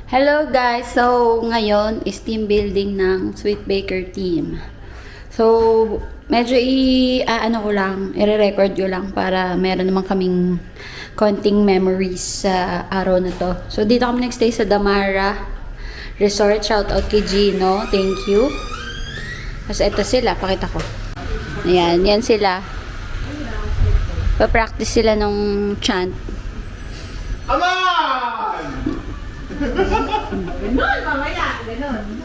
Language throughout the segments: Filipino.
Hello guys! So, ngayon is team building ng Sweet Baker team. So, medyo ko lang, i-record ko lang para meron naman kaming konting memories sa araw na to. So, dito kami nag-stay sa Damara Resort. Shout out kay Gino. Thank you. Kasi ito sila, pakita ko. Ayan, yan sila. Pa-practice sila nung chant. Aman! Ganon, mamaya. Ganon.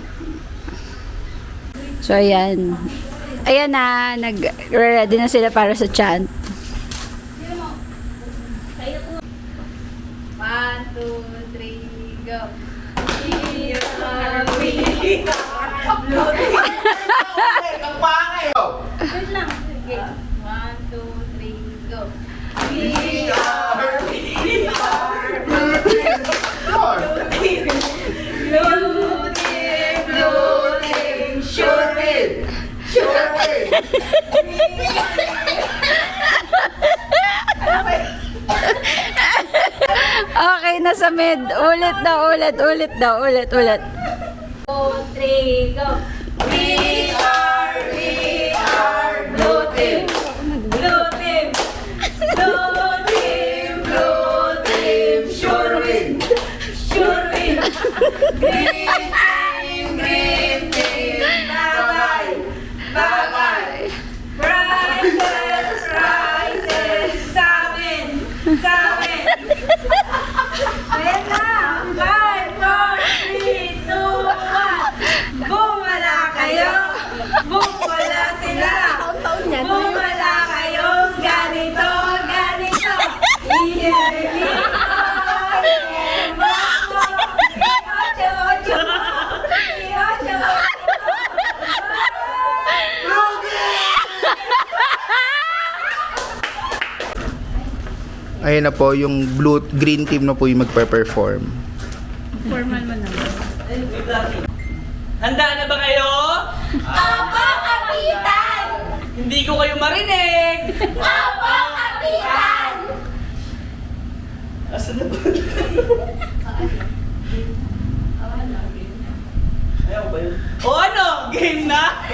So, ayan. Ayan na, nag-ready na sila para sa chant. 1, 2, 3, go. We are Ang pangay! Wait lang. Sige. 1, 2, 3, go. Sure win! Sure win! Okay, nasa mid. Ulit daw, ulit. 2, 3, go. We are blue team. Blue team. Blue team. Blue team. Sure win. Sure win. Green team. Green team. Bye-bye. Bye-bye. Prizes. Prizes. Sa amin. Sa amin. Ayan na. 5, 4, 3, 2, 1. Bumala kayo. Bumala sila. Bumala kayo. Ganito, ganito. Ayun na po, yung green team na po yung magpe-perform. Handa na ba kayo? Opo, Kapitan! Hindi ko kayo marinig! Opo, Kapitan! Asan na ba? Ayaw ba yun? O ano? Game na?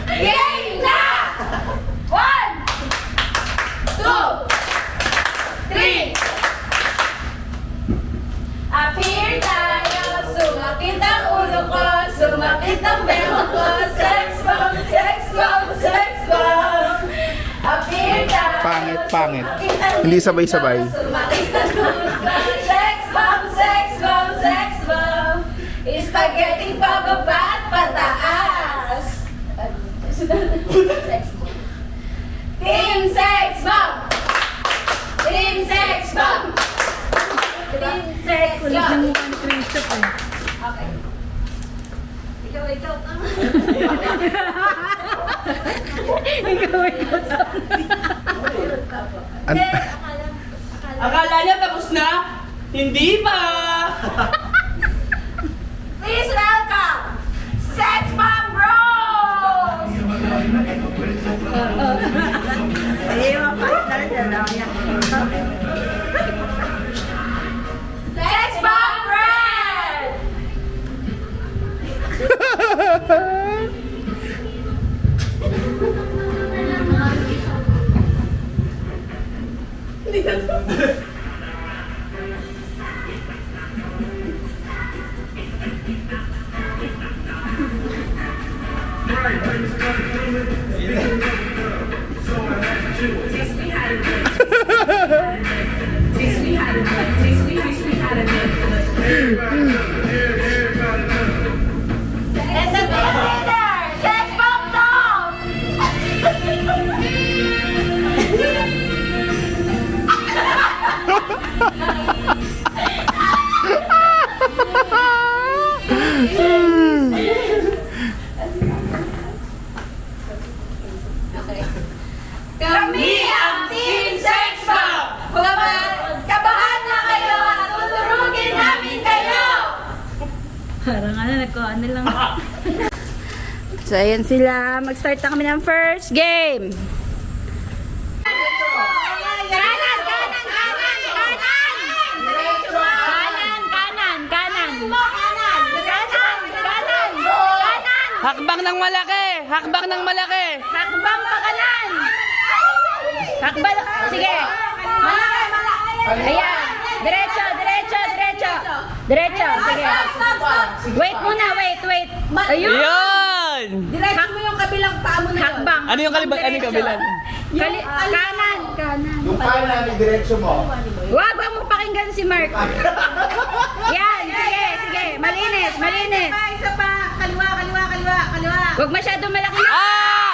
Game na! 1, 2, 3. Appear tayo, sumakit ang ulo ko, sumakit ang belo ko, sex bomb, sex bomb, sex bomb. Appear tayo, Pangit, pangit. sumakit ang Hindi belo sabay-sabay. ko, sumakit ang ulo ko, sex bomb, sex bomb, sex bomb. Spaghetti pababa at pataas. Sex bomb. Team Sex Bomb! Team Sex Bomb! Team Sex Bomb! Okay. Ikaw. Hindi, akala. Akala niya tapos na? Hindi pa! Please welcome Sex Bomb Bros! Sex Bomb Red! And the big leader, Sex Bomb Dolls! Kami ang Team Sex Bomb! Kabahan na kayo at tuturugin namin kayo! Parang ano lang. So, ayan sila. Mag-start na kami ng first game. Kanan! Kanan! Kanan! Kanan! Kanan, kanan. Kanan! Hakbang ng malaki! Hakbang ng malaki! Hakbang pa kanan. Hakbang. Sige. Ayan. Diretso, diretso, diretso. Diretso, sige. Wait muna, wait. Ayun. Yun! Diretso mo yung kabilang paa mo na yun. Hakbang. Ano yung kaliban? Ano yung kabilan? Kanan. Yung kanan, yung diretso mo. Wag mo pakinggan si Mark. Yan, sige. Malinis. Isa pa. Kaliwa. Wag masyadong malaking Ay!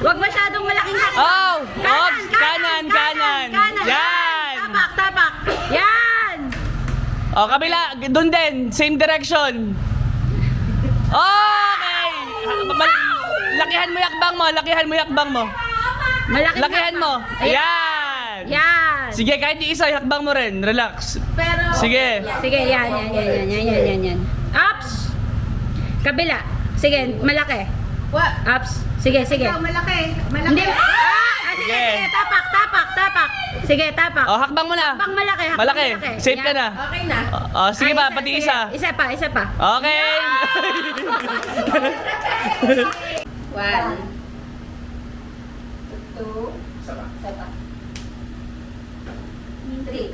Wag masyadong malaking hakbang. Oh! Ops! Kanan! Yan! Tapak. Yan. O, kabila. Doon din. Same direction. Okay! Lakihan mo yung hakbang mo. Malaking Lakihan mo. Ayan! Yan. Sige, kahit di isa, hakbang mo rin. Relax. Pero, Sige. Sige, yan. Ups. Kabila. Sige, malaki. what? Ups. Sige. Ikaw, malaki. Hindi. Sige. Tapak. Sige, tapak. O, hakbang mo na. Hakbang malaki. Malaki. Safe ka Yan. na. Okay na. O, sige pa, pati Sige. isa. Isa pa. Okay. One. Two. Isa pa. Three.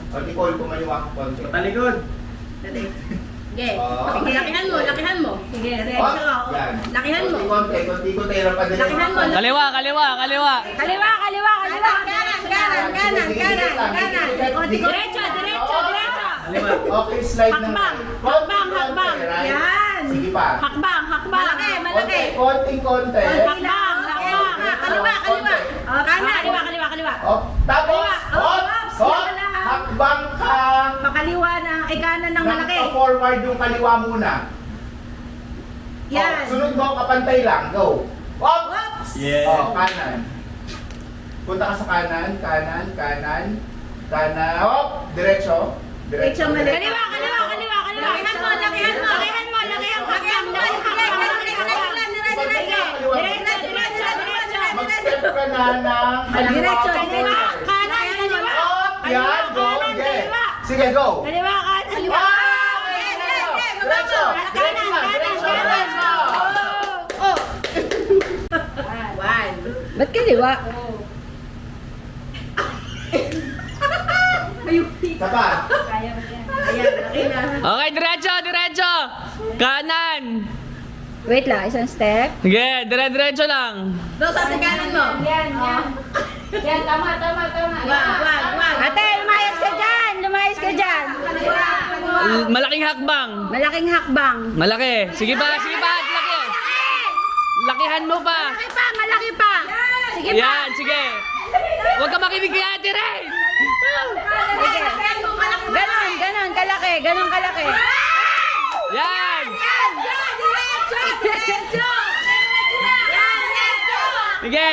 O, Nicole, kumaliwa ko konti. Talikod. Okay. Oh. Sige, lakihan mo. Sige, Oh, yan. Lakihan mo. Konti, pero pa din. Lakihan mo. Kaliwa. Kaliwa. Diretso. Okay, slide na. Hakbang. Yan. Sige pa. Hakbang. Malaki. Konting-konti. Hakbang. Kaliwa. Kaliwa. Oh, tapos, Ops. hakbang ka. Pakaliwa na, kanan ng malaki. Forward yung kaliwa muna. Yan. Oh, sunod mo, kapantay lang. Go. Up! Oops. Oh, kanan. Punta ka sa kanan. Up! Diretso. Diretso, mali. Kaliwa. Lakihan mo. Mag-step ka na ng kaliwa. Diretso. Kanan. Up! Yan, go. Okay. Sige, go. Kaliwa. Okay, diretso. Diretso. One. Ba't kaliwa? Sapa. Ayan, laki na. Okay, diretso. Kanan. Wait lang, isang step. Sige, diretso lang. Doon sa kanan mo. Yan, tama. Wag. Ate, lumayas ka dyan. Malaking hakbang. Malaking hakbang. Malaki. Sige pa. Laki. Lakihan mo pa. Malaki pa. Sige pa. Yan, sige. Huwag ka makinig kay Ate Ray. Sige. Ganon kalaki. Yan. Sige,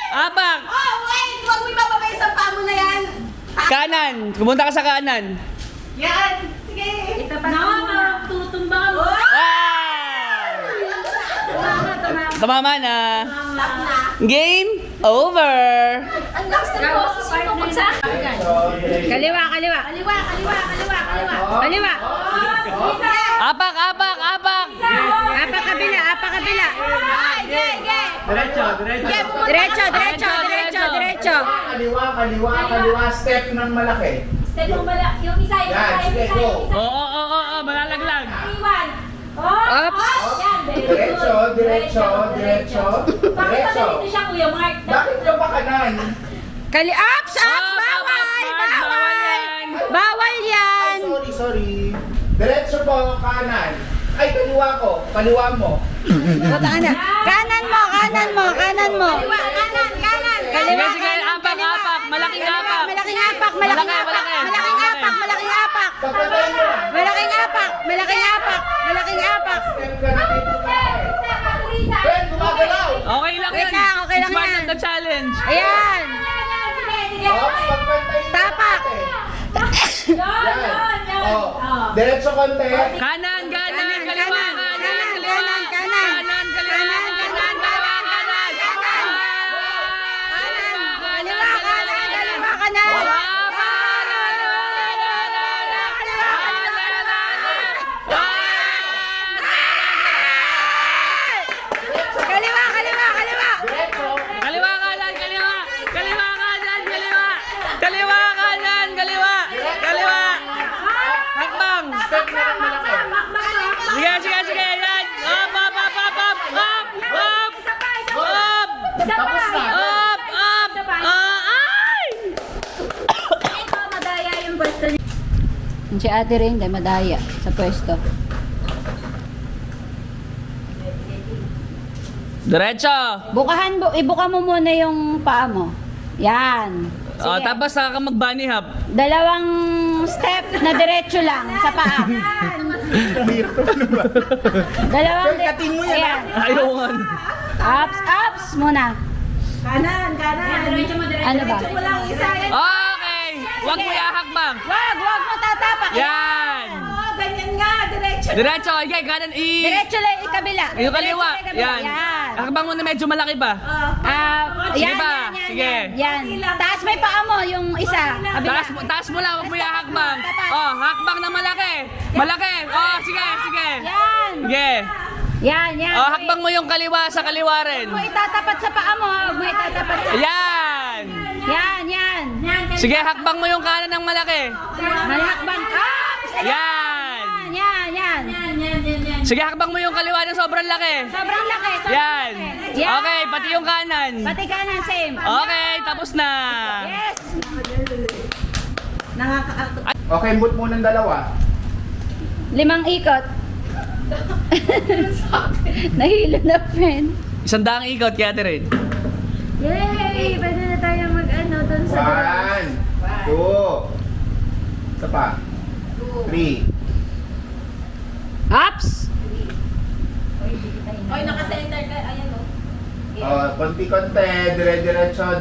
apak. Oh, wait! Huwag mo ibababa isang paa mo na yan. Kanan. Pumunta ka sa kanan. Yan. Sige. Tutumba mo. Tumama na. Lock na. Game over. Ang lakas ng boses mo pag sa akin. Kaliwa. Apak. Apa kabila. Diretso. Diretso. Kaliwa. Step ng malaki. Yung isa, Yan, sige, go. Oo, malalaglag. Ops. Diretso. siya, Kuya Mark. Bakit ka ba kanan? Ops. Bawal yan. Ay, sorry. Diretso po, kanan. Ay, kaliwa mo. Kanan mo. Kaliwa. Sige, apak. Malaking apak. Malaking apak. Step ka na dito. Ben, gumagalaw. Okay lang Wait yan. lang, okay lang It's part yan. of the challenge. Ayan. Ops, pagpantay na Tapak. natin. Yan. Oh, diretso konti. Kanan, kaliwa. step na lang malaki. Sige, sige, sige. Yan. Up, up, up, up, up. Up, up. Up. Tapos na. Up, up. Ay! Ito, madaya yung pwesto niya. Si Ate Ring, dahil madaya sa pwesto. Diretso. Ibuka mo muna yung paa mo. Yan. Oh, Sige. tapos saka ka mag-bunny hop. Dalawang step na diretso lang sa paa. Dalawang Kating mo yan, Ayan. Ayaw nga. Ups, ups muna. Kanan. Ano ba? Walang isa yan. Okay. Huwag mo ihahakbang. Wag mo tatapak. Yan. Oh, ganyan nga, diretso. Diretso. Okay, kanan Diretso lang yung kabila. Yung kaliwa. Diretso lang yung kabila. Yan. Yan. Hakbang mo na medyo malaki pa. Yan, Sige ba? yan, Sige. Yan. Taas may paa mo, yung isa. Kabila. Taas mo lang. Huwag mo ihahakbang. Oh, hakbang na malaki. Malaki. Oh, sige, sige. Yan. Sige. Yan. Oh, hakbang mo yung kaliwa sa kaliwa rin. Huwag mo itatapat sa paa mo. Huwag mo itatapat sa... Yan. Yan. Sige, hakbang mo yung kanan ng malaki. Malakban. Ups! Yan. Yan. Sige, hakbang mo yung kaliwa ng sobrang laki. Sobrang laki. Yan. Yan. Okay, pati yung kanan. Pati kanan, same. Okay, tapos na. Yes. Okay, boot muna ng dalawa. 5 ikot. Nahilo na, friend. 100 ikot, Catherine. Yay! Pwede na tayo mag-ano dun sa... 1, 2, isa pa. 3. Ups! Oy, naka-center ka. Ayan o. Konti-konti, diretso.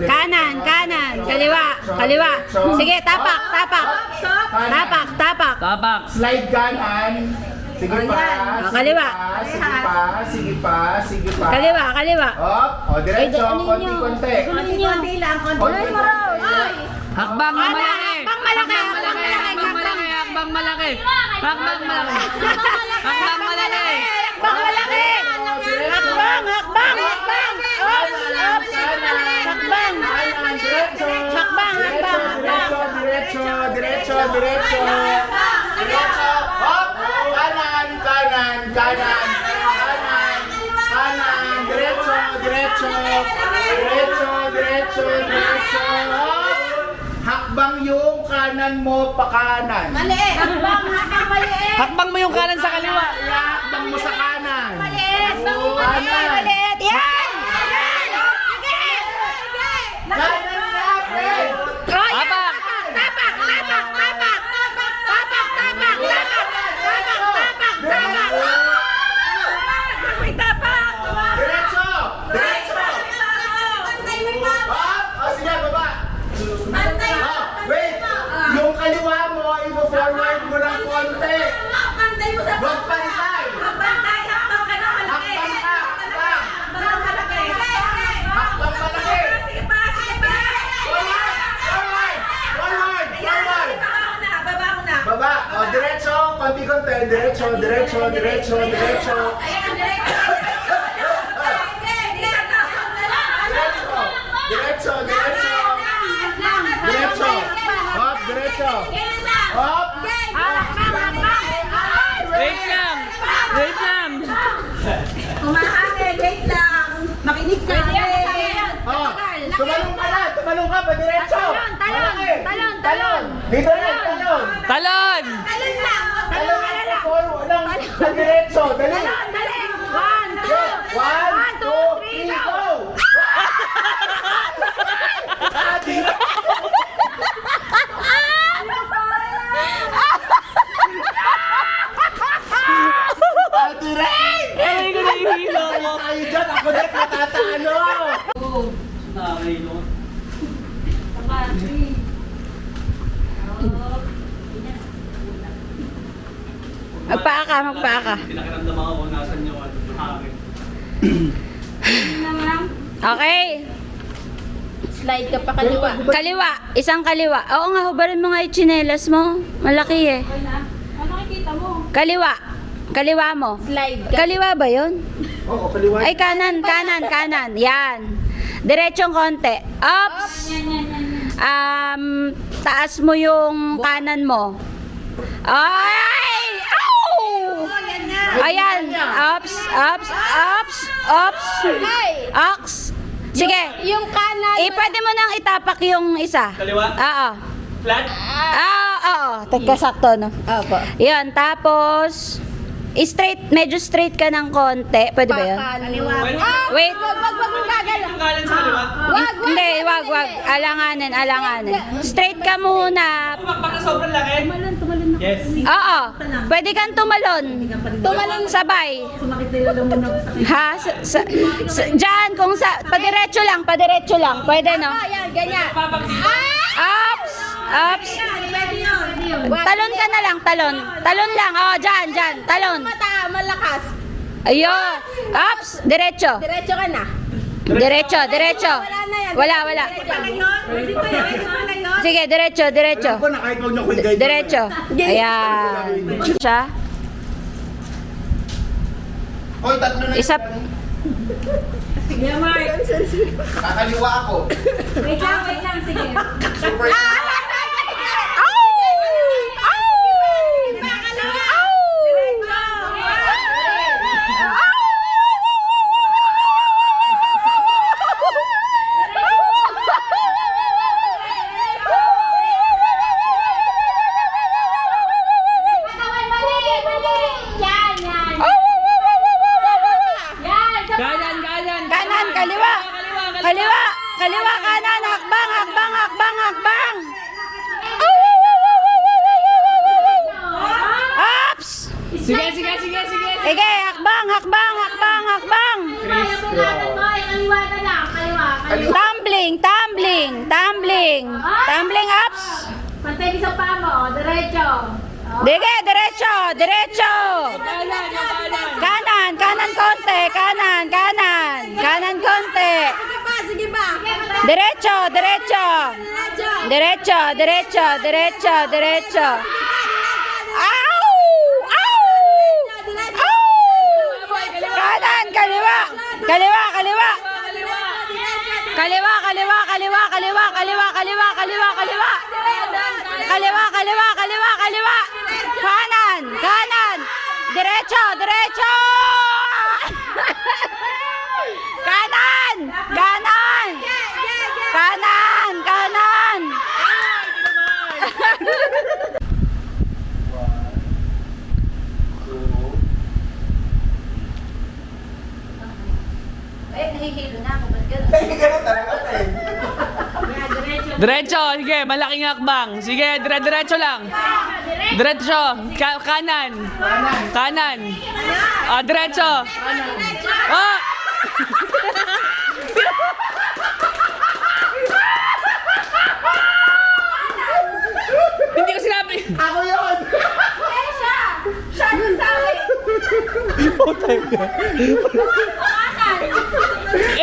Kanan. Kaliwa. Sige, tapak. Tapak. Slide kanan. Sige pa. Kaliwa. Sige pa. Kaliwa. Diretso, Ay, ano yun? konti-konti. Konti lang, konti. Konti-konti. Hakbang na malaki. Hakbang malaki. Hakbang malaki. Hakbang malaki. Hakbang. Ups. Hakbang. Diretso. Hop! Kanan. Diretso. Hop! Hakbang yung kanan mo pa kanan. Maliit. Maliit. Hakbang mo yung kanan sa kaliwa. Hakbang mo sa kanan. Maliit. Kanan. Maliit. Yan. Kanan na, friend. Tapak. Diretso. Sige, baba. Wait. Yung kaliwa mo, i-forward mo ng konti. Huwag pantay. Hakbang malaki. Forward. Baba. Diretso. Konti-konti. Diretso. Hop, diretso. Hop. Wait lang. Wait lang. Makinig ka. Tumalong ka pa, diretso. Talon. Dito lang, talon. Talon. Talon, forward lang, diretso. Dali. 1, 2, 3, go! Ate Ray! Ay, ko nahihilo mo. Tayo dyan, ako na katatalo! Magpaa ka. Pinakiramdam ako kung nasan yung hangin. Okay. Slide ka pa kaliwa. Kaliwa. Isang kaliwa. Oo nga, hubarin mo nga yung tsinelas mo. Malaki eh. Ano nakikita mo? Kaliwa mo. Slide ka. Kaliwa ba yun? Oo, kaliwa. Ay, kanan. Yan. Diretsong konti. Ups. Taas mo yung kanan mo. Ay! Ayan. Ups, ups, ups, ups. Ox. Sige. Yung kanan. Pwede mo nang itapak yung isa. Kaliwa? Oo. Flat? Oo. Tagkasakto, no? Opo. Yan, tapos straight, medyo straight ka ng konti. Pwede ba yan? Wait. Wag mong gagalaw. Yung kanan sa kaliwa? Hindi, wag. Alanganin. Straight ka muna. Pumakpak na sobrang laki? Yes. Oo. Pwede kang tumalon. Tumalon sabay. Ha? Diyan, kung sa... Padiretso lang. Pwede, no? Ayan, ganyan. Papak dito? Ups. Talon ka na lang, talon. Talon lang. Dyan. Talon. Mata, malakas. Ayun. Ups. Diretso. Diretso ka na. Diretso. Wala. Pwede pa yan. Sige, diretso. Alam ko na kahit huwag niyo ko i-guide. Diretso. Ayan. Siya. Hoy, tatlo na Isa. Kakaliwa ako. Wait lang, sige. Super. Kanan, kaliwa. Kaliwa, kanan. Hakbang. Ups. Sige. Sige, hakbang. Tumbling ups. Pantay di sa paa mo, diretso. Dige, diretso. Kanan konti. Sige ba? Diretso. Au! Kanan, kaliwa. Kaliwa. Kanan. Diretso. Kanan. Nahihilo na ako. Ba't gano'n? Ganun talaga eh. Diretso, sige, malaking hakbang. Sige, diretso lang. Diretso, kanan. Diretso. Hindi ko sinabi. Ako yun! Siya yung sabi.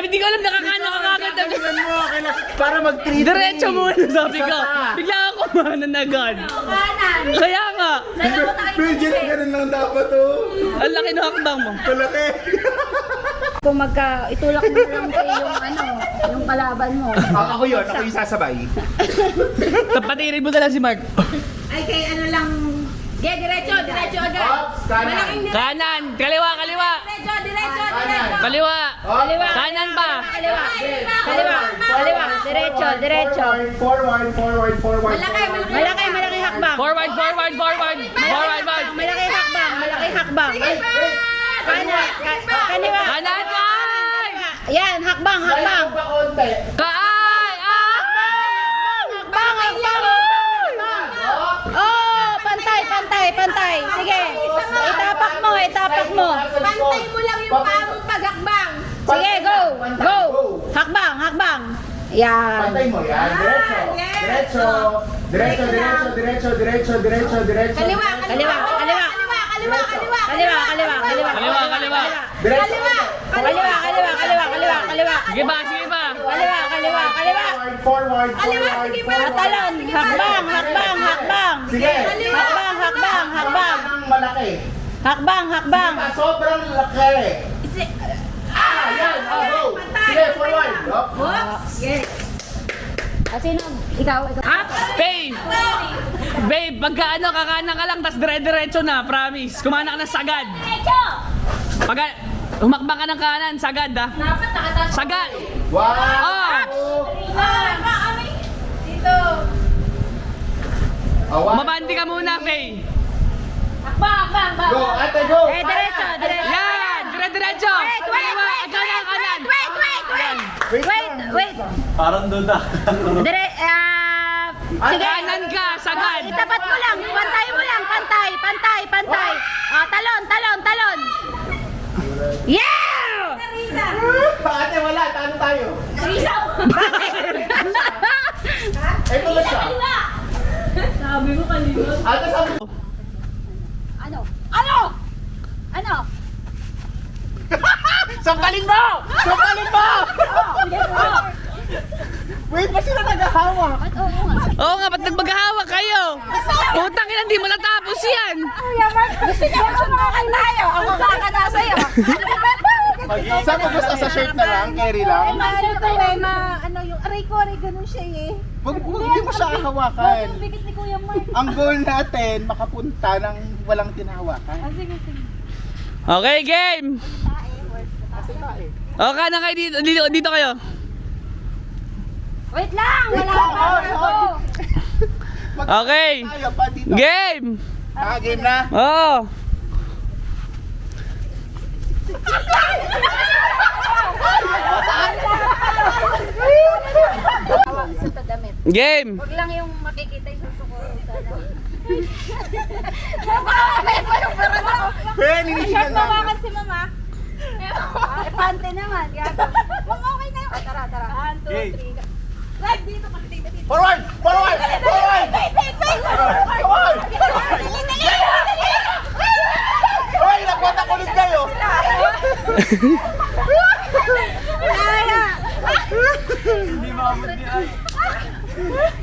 Hindi ko alam nakakano ka kagad. Tingnan mo, para mag-3-3. Diretso muna, sabi ko. Bigla ako kumanan agad. Kaya nga. Bridget, ganun lang dapat oh. Ang laki ng hakbang mo. Malaki. Kung itulak mo lang kayo yung kalaban mo. Ako yun, ako yung sasabay. Tapatirin mo na lang si Mark. Ay, kay ano lang. Diretso agad. Ops, kanan. Malaking diretso. Kanan, kaliwa. Diretso. Kaliwa. Kanan pa. Kaliwa. Diretso. Forward. Malaki hakbang. Forward. Malaki hakbang. Kaliwa. Kanan pa. Yan, hakbang. Pa konti. Kaay. Hakbang. Oh, pantay. Sige. Itapak mo. Pantay mo lang yung paa mong paghakbang. Sige, go. Hakbang. Yan. Pantay mo yan. Diretso. Kaliwa. Kaliwa. Sige ba. Forward. Talon. Hakbang. Sige. Hakbang. Malaki. Hakbang. Sobrang laki. Yan. Go. Sige, forward. Sino? Ikaw. Pay. Babe, pagka ano, kakanan ka lang, tas dire-diretso na, promise. Kumana ka ng sagad. Pagka, humakbang ka ng kanan, sagad ah. Dapat nakatas. Sagad! Wow! Oh! Dito. Mabandi ka muna, Faye. Akbang. Go, ate, go! Diretso. Yan! Dire-diretso! Wait. Kanan! Wait. Parang doon na. Sige. Kanan ka, sagad! Itapat mo lang. Pantay mo lang. Pantay. Talon. Yeah! Ate, wala. Tano tayo? Risa. Ito na siya. Sabi mo kanina. Ate, sabi mo. Ano? Sampalin mo! Sampalin mo! Wait, pa sila naghahawak? Oo nga, ba't nagmaghahawak kayo? Putang ina, hindi mo natapos yan! Gusto niya magsumakan tayo. Ako kakana sa'yo. Saan mo gusto sa shirt na lang? Carry lang? Yung aray ko, ganun siya eh. Hindi mo siya hawakan. Bigit ni Kuya Mark. Ang goal natin, makapunta ng walang tinahawakan. Sige. Okay, game! O, kanan kayo dito kayo. Wait lang, wala pa ako. Okay, Tayo pa dito. game! Game na? Oo! Game! Huwag lang yung makikita yung suso ko. Ben, inisyan namin. Si Mama. Pante naman. Okay na yun. Tara. 1, 2, 3. Right, dito kasi dito. Forward! Forward! Forward! Forward! Hoy, nagwatak ulit kayo! Hindi maabot ni Ay.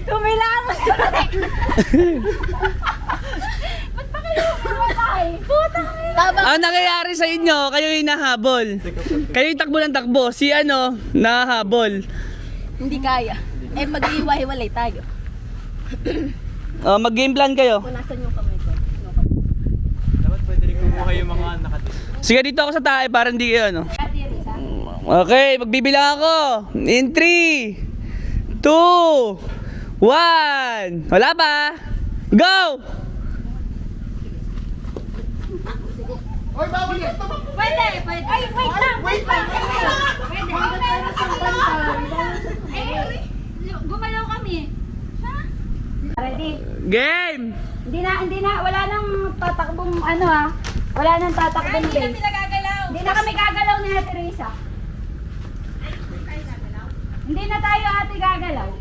Tumilaan mo siya. Ba't pa kayo pumatay? Putang ina. Ang nangyayari sa inyo, kayo yung nahabol. Kayo yung takbo ng takbo, si ano, nahabol. Hindi kaya. Mag-iiwa-hiwalay tayo. Mag-game plan kayo. Nasaan yung kamay ko? Sige, dito ako sa tae para hindi kayo, ano. Okay, magbibilang ako. In 3, 2, 1. Wala pa. Go! Hoy, bawal yan! Pwede. Ay, wait lang. Pwede. Gumalaw kami. Ready? Game! Hindi na, wala nang tatakbong ano ha. Wala nang tatakbong base. Hindi na kami gagalaw ni Ate Risa. Hindi na tayo ate gagalaw.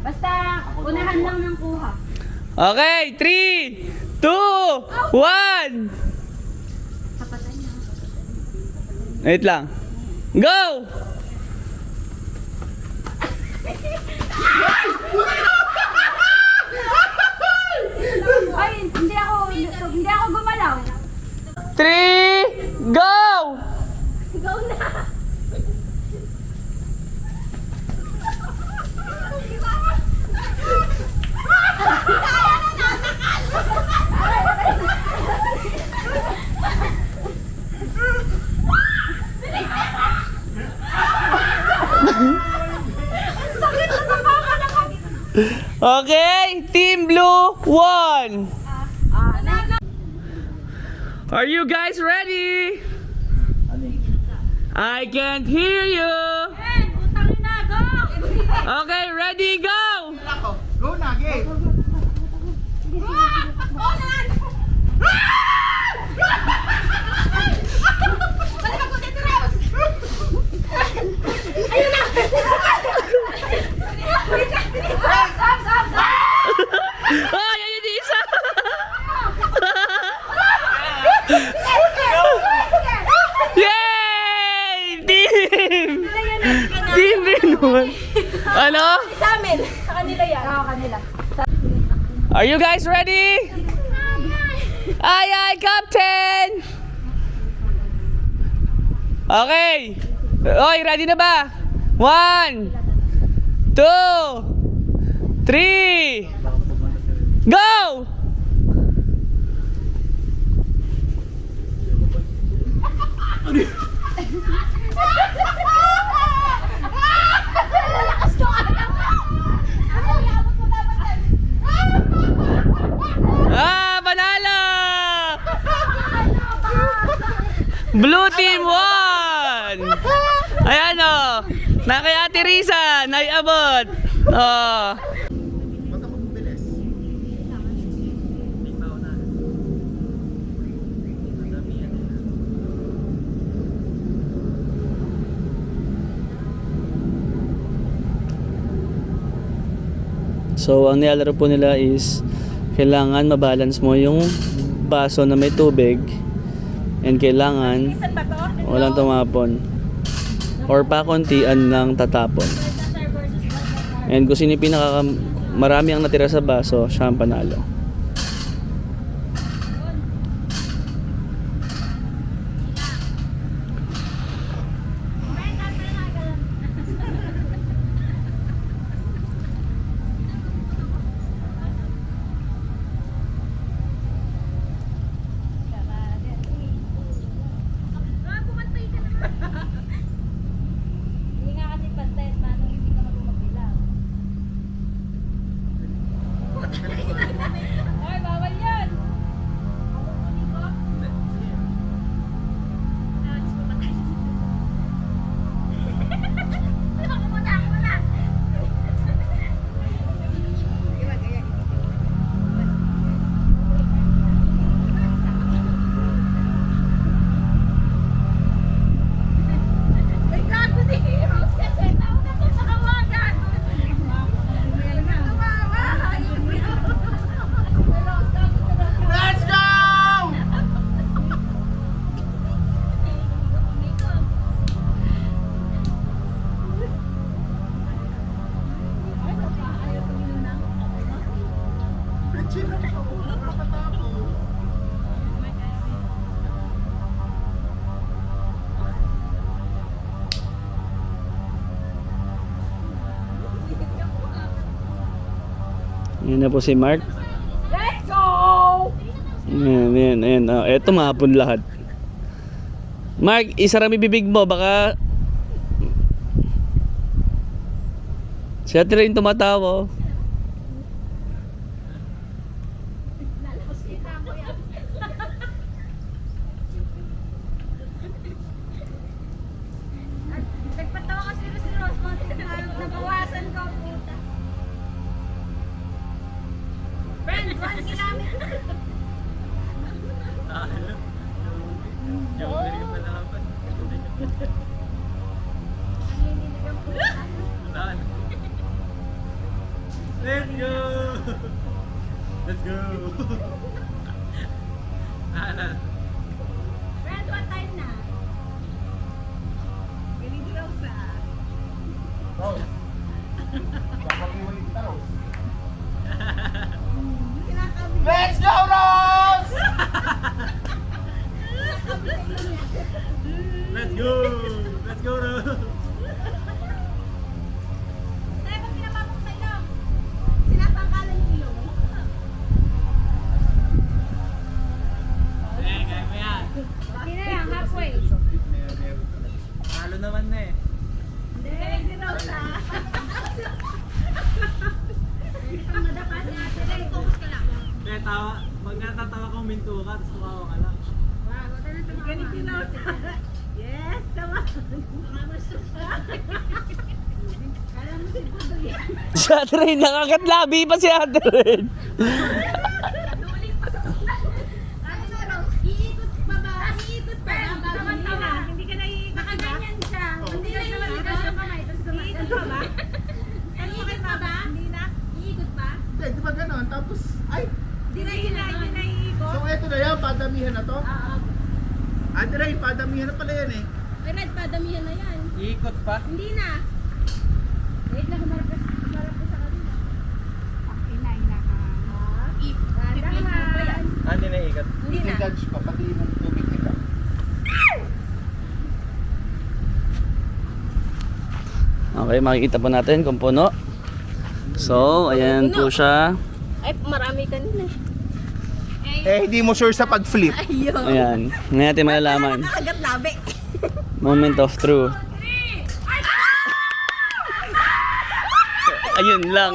Basta unahan lang ng kuha. Okay, 3, 2, 1. Wait lang. Go! Ay, hindi ako gumalaw. 3, go! Ikaw na. Okay, Team Blue won. Are you guys ready? I can't hear you. Okay, ready, go. Go na, game! Oh, yan yung isa. Yay! Team! Team Benwon. Ano? Sa amin. Sa kanila yan. Oo, kanila. Are you guys ready? Aye, aye, Captain! Okay. Oy, ready na ba? 1, 2, 3, 4. Go! Panalo! Blue team won! Ayan o. Na kay Ate Risa, naiabot. Oh. Huwag ka magbilis. So, ang nilalaro po nila is kailangan mabalance mo yung baso na may tubig and kailangan walang tumapon or pakuntian lang tatapon. And kung sino yung marami ang natira sa baso, siya ang panalo. Hindi nga kasi pantay, paano hindi ka magbilang? Ay, bawal yan! Let's go! Yan na po si Mark. Let's go! Ayan. Eto mahapon lahat. Mark, isarami bibig mo. Baka si Ate rin tumatawa. Nagpatawa kasi si Rosmond, nabawasan ko. Puta. Friend, 1 kilometer. Let's go! Let's go! Friend, what time na? Galing Rosa. Rose. Papakiway kita, Rose. Let's go, Rose! Let's go! Let's go, Rose! Tayo pag pinapapok sa ilong. Sinapangkalan yung ilong. Kaya mo yan. Hindi na lang, halfway. Talo naman na eh. Galing si Rosa. Ang madapa si Ate Ray. Focus ka lang. Kaya tawa, pag natatawa kong minto ka, tapos tumawa ka lang. Galing si Rosa. Yes, tama. Kala mo si Pudo yan. Si Ate rin, nakakatlabi pa si Ate rin. Ano na raw? Iikot pa ba? Iikot pa ba? Hindi ka na iikot. Nakaganyan siya. Hindi na iikot yung kamay. Tapos iikot pa ba? Iikot pa ba? Hindi na. Iikot pa? Hindi, di ba ganon? Tapos, ay, Hindi na iikot. so eto na yan, padamihan na to. Oo. Ate Ray, padamihan na pala yan eh. Ay, Red, padamihan na yan. Iikot pa. Hindi na. Wait lang, humarap ka sa kanila. Okay na, Dahan. Hindi na iikot. Hindi na. Judge pa, pati yung tubig nila. Okay, makikita po natin kung puno. So, ayan po siya. Ay, marami kanina. Eh, hindi mo sure sa pag-flip. Ayan. Ngayon natin malalaman. Nakagat labi. Moment of truth. Ayun lang.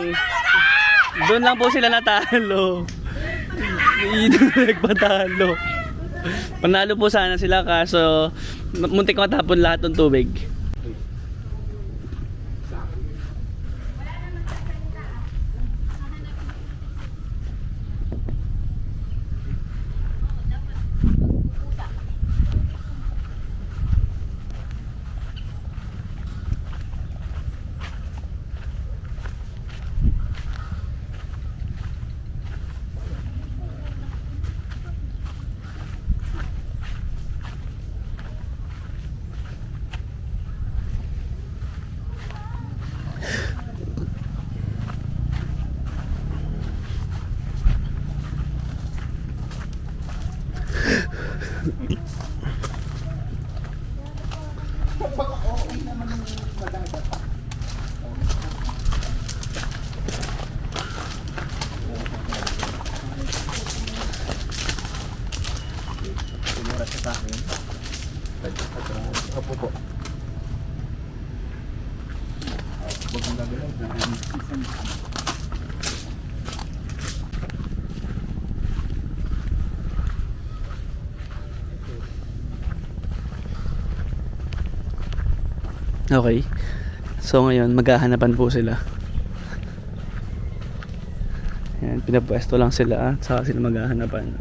Doon lang po sila natalo. Hindi na nagpatalo. Panalo po sana sila kaso muntik matapon lahat ng tubig. Okay. So ngayon, maghahanapan po sila. Ayan, pinapwesto lang sila at saka sila maghahanapan.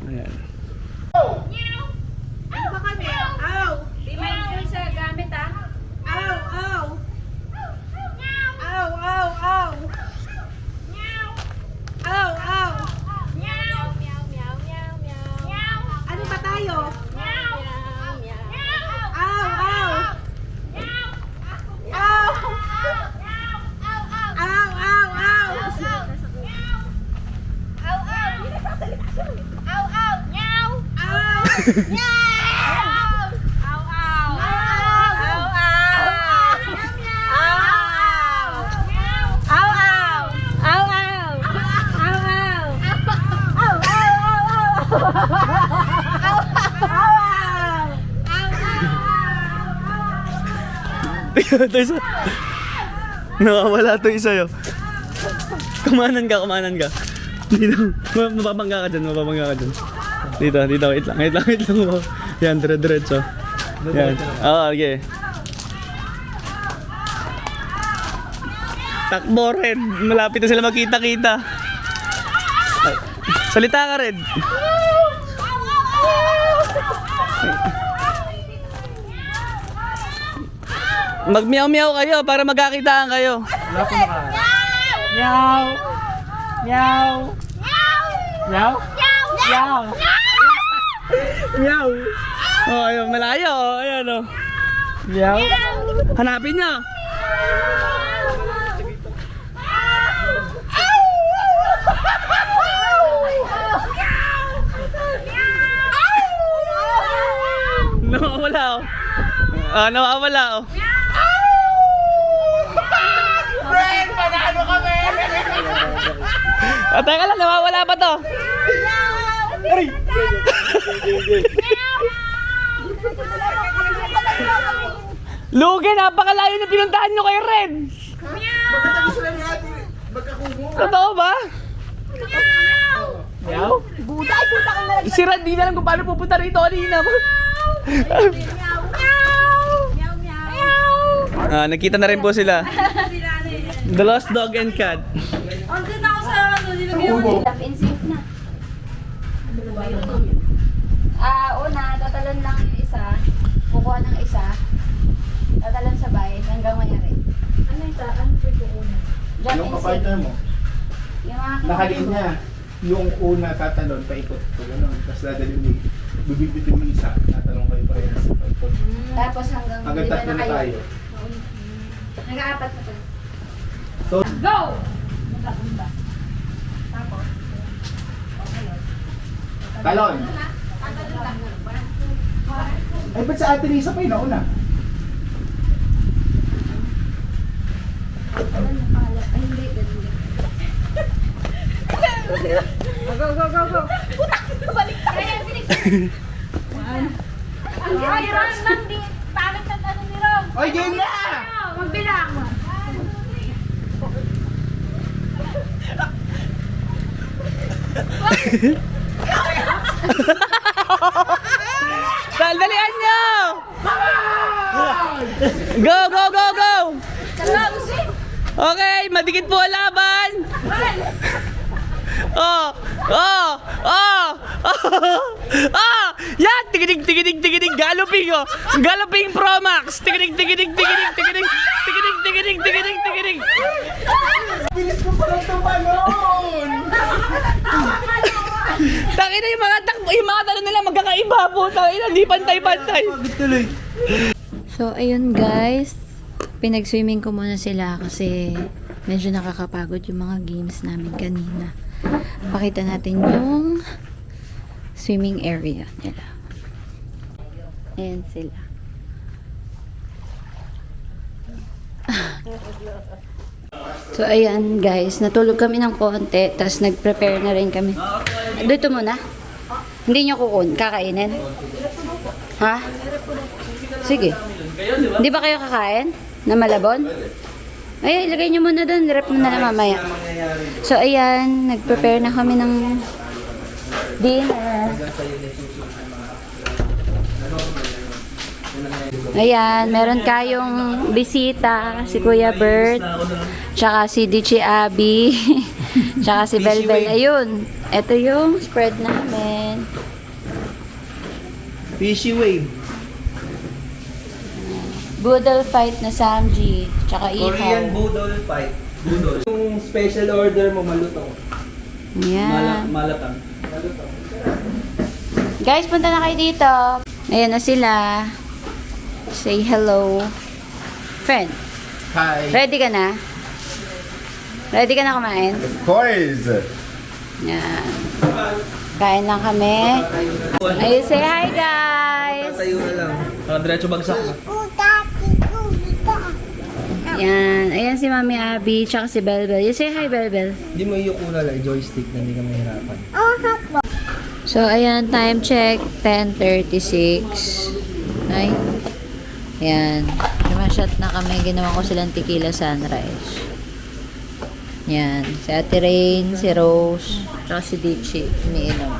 Ayan. Ano ba kami? Aw! Di mindful sa gamit ah. Aw! Aw! Aw! Aw! Aw! Aw! Aw! Meow, meow, meow, meow, meow. Ano ba tayo? Meow, meow, meow. Aw! Aw! Aw! Aw! Aw! Aw! Ito isa. Nakawala to isa yun. Kumanan ka, kumanan ka. Dito, mababangga ka dyan, mababangga ka dyan. Dito, dito, wait lang. Yan, diretso. Yan. Oo, okay. Takbo, Red. Malapit na sila magkita-kita. Ay, salita ka, Red. Mag-meow-meow kayo para magkakitaan kayo. Meow! Meow! Meow! Meow! Meow! Oh, ayun, malayo. Oh, ayan, oh. Meow! Hanapin nyo. Nawawala, oh. Ah, nawawala, oh. Friend, panalo kami! Ah, teka lang, nawawala pa to. Lugi, napakalayo na pinuntahan nyo kay Red. Magkatabi sila ni ate. Magkakumo. Totoo ba? Meow! Si Red, di na alam kung paano pupunta rito kanina. Ah, nakita na rin po sila. The Lost Dog and Cat. Andun ako sa ano, nilagyan ko. Love and safe na. Una, tatalan lang yung isa. Kukuha ng isa. Tatalan sabay hanggang mayari. Ano yung ano pwede una? Love Yung and safe. kapartner mo, Yung mga nakalinya. Yung una tatalon, paikot ko gano'n. Tapos dadalhin mo, bibibitin mo isa, tatalon kayo parehas. Tapos hanggang Hanggang lima tatlo na na kayo. tayo. Nag-aapat na tayo. So, Go! Magkabunda. Tapos, talon. Ay, ba't sa ate Lisa pa yun nauna? tatalan na pala. Ay, hindi. Ang hirap ng di. Pangit na tanong ni Ron. Oy, game na! Magbilang. Dalian nyo! Go, go, go, go! Okay, madikit po ang laban! Oh! Oh! Oh! Oh! Yan! Tigidig, tigidig, tigidig! Galloping, oh! Galloping Pro Max! Tigidig, tigidig, tigidig, tigidig! Tigidig, tigidig, tigidig, tigidig! Bilis ko pa lang tumalon! Tangina yung mga tanong nila magkakaiba po. Tangina, hindi pantay-pantay. So, ayun guys. Pinag-swimming ko muna sila kasi medyo nakakapagod yung mga games namin kanina. Pakita natin yung swimming area nila. Ayan sila. So, ayan guys. Natulog kami ng konti. Tapos nag-prepare na rin kami. Dito muna. Hindi nyo kakainin? Ha? Sige. Hindi ba kayo kakain? Na malabon? Ay, ilagay nyo muna doon. Rep mo na lang mamaya. So, ayan. Nag-prepare na kami ng dinner. Ayan. Meron kayong bisita. Si Kuya Bert. Tsaka si Dichi Abby. Tsaka si Belbel. Ayun. Ito yung spread namin. Fishy wave. Boodle fight na Samji. Tsaka Korean ihaw. Budol Fight. Budol. Yung special order mo, malutong. Ayan. Malatang. Guys, punta na kayo dito. Ayan na sila. Say hello. Friend, Hi. ready ka na? Ready ka na kumain? Of course. Yan. Kain lang kami. Ayun, say hi guys! Tayo na lang. Diretso bagsak na. Yan. Ayan si Mami Abby, tsaka si Belbel. You say hi, Belbel. Hindi mo iyuko na lang, joystick na hindi ka mahirapan. So, ayan, time check, 10:36. Ay. Ayan. Shot na kami. Ginawa ko silang tequila sunrise. Yan. Si Ate Rain, si Rose, tsaka si Dichi. Umiinom.